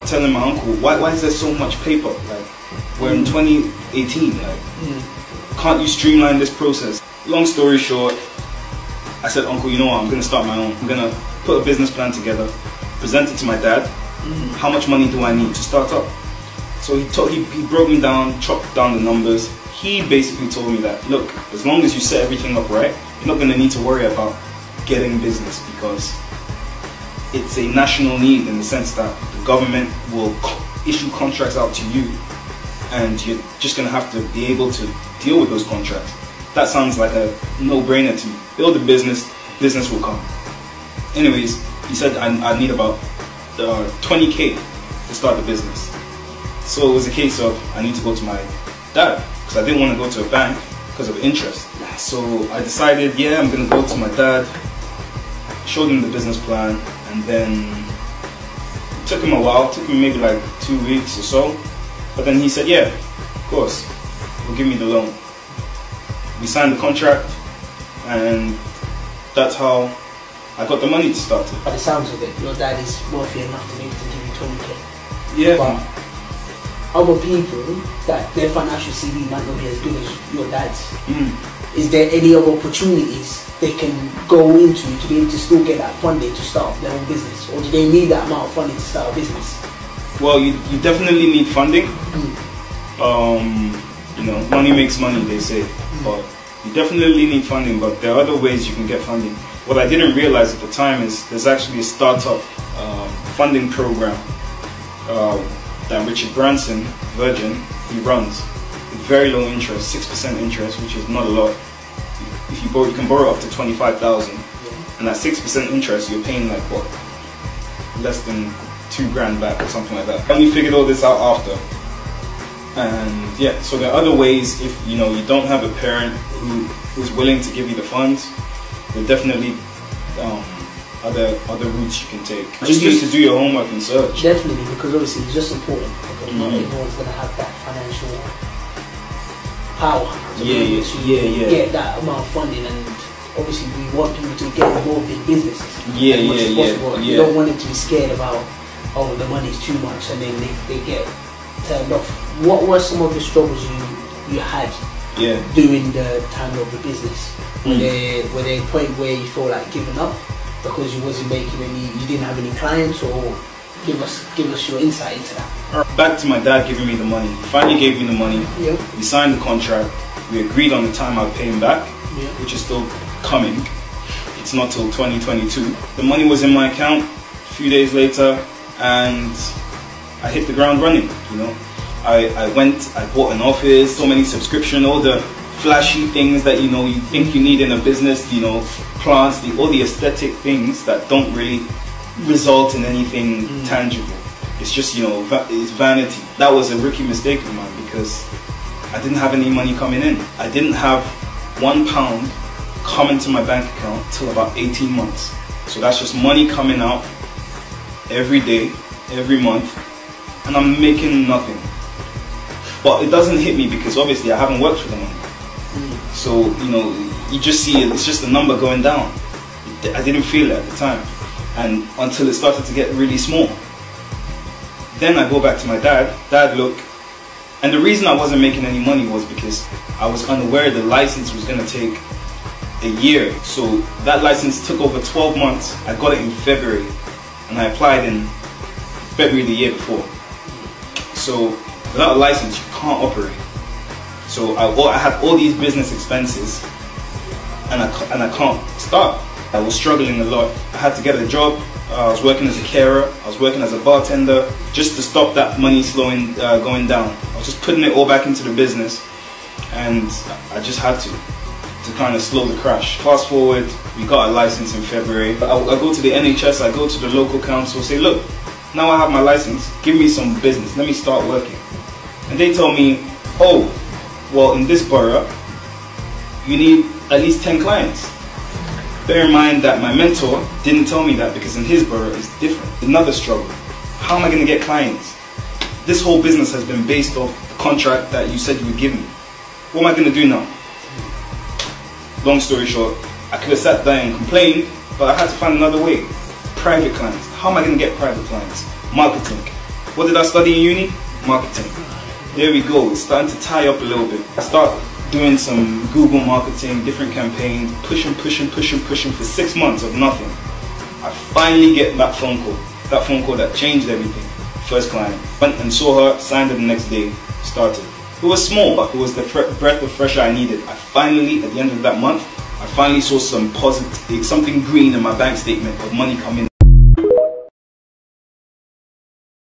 telling my uncle, why is there so much paper? Like, we're in 2018, like, can't you streamline this process? Long story short, I said, Uncle, you know what, I'm going to start my own. I'm going to put a business plan together, present it to my dad. How much money do I need to start up? So he broke me down, chopped down the numbers. He basically told me that, look, as long as you set everything up right, you're not going to need to worry about getting business, because it's a national need in the sense that the government will issue contracts out to you, and you're just going to have to be able to deal with those contracts. That sounds like a no-brainer to me. Build a business, business will come. Anyways, he said I need about 20K to start the business. So it was a case of I need to go to my dad, because I didn't want to go to a bank because of interest. So I decided, yeah, I'm going to go to my dad, showed him the business plan, and then it took him a while, took him maybe like 2 weeks or so. But then he said, yeah, of course, he'll give me the loan. We signed the contract, and that's how I got the money to start it. By the sounds of it, your dad is wealthy enough to be able to give you 20K. Yeah. But other people, that their financial CV might not be as good as your dad's. Is there any other opportunities they can go into to be able to still get that funding to start their own business? Or do they need that amount of funding to start a business? Well, you definitely need funding. You know, money makes money, they say. But you definitely need funding, but there are other ways you can get funding. What I didn't realize at the time is there's actually a startup funding program that Richard Branson, Virgin, he runs with very low interest, 6% interest, which is not a lot. If you borrow, you can borrow up to 25,000, and at 6% interest, you're paying like what, less than $2 grand back or something like that. And we figured all this out after. And yeah, so there are other ways. If you know you don't have a parent who's willing to give you the funds, there are definitely other routes you can take. Just need to do your homework and search. Definitely, because obviously it's just important, because not everyone's going to have that financial power to be able to get that amount of funding, and obviously we want people to get involved in businesses as much as possible. You don't want them to be scared about, oh, the money's too much, and then they get turned off. What were some of the struggles you had during the time of the business? Were there a point where you felt like giving up because you wasn't making any, you didn't have any clients, or give us your insight into that? Back to my dad giving me the money. He finally gave me the money. We signed the contract. We agreed on the time I'd pay him back, which is still coming. It's not till 2022. The money was in my account a few days later, and I hit the ground running. You know, I bought an office, so many subscription, all the flashy things that you think you need in a business, plants, all the aesthetic things that don't really result in anything tangible. It's just, it's vanity. That was a rookie mistake of mine, because I didn't have any money coming in. I didn't have £1 coming to my bank account till about 18 months. So that's just money coming out every day, every month, and I'm making nothing. But it doesn't hit me because obviously I haven't worked for the money. So, you just see it, it's just a number going down. I didn't feel it at the time, and until it started to get really small. Then I go back to my dad, look, and the reason I wasn't making any money was because I was unaware the license was going to take a year. So that license took over 12 months. I got it in February, and I applied in February the year before. So without a license, you can't operate. So I had all these business expenses, and I can't start. I was struggling a lot. I had to get a job. I was working as a carer. I was working as a bartender, just to stop that money going down. I was just putting it all back into the business, and I just had to kind of slow the crash. Fast forward, we got a license in February. I go to the NHS, I go to the local council, say, look, now I have my license, give me some business, let me start working. And they tell me, oh, well, in this borough, you need at least 10 clients. Bear in mind that my mentor didn't tell me that, because in his borough it's different. Another struggle. How am I going to get clients? This whole business has been based off the contract that you said you would give me. What am I going to do now? Long story short, I could have sat there and complained, but I had to find another way. Private clients. How am I going to get private clients? Marketing. What did I study in uni? Marketing. There we go, it's starting to tie up a little bit. I start doing some Google marketing, different campaigns, pushing for 6 months of nothing. I finally get that phone call that changed everything. First client. Went and saw her, signed it the next day, started. It was small, but it was the breath of fresh air I needed. I finally, at the end of that month, I finally saw some positive, something green in my bank statement of money coming.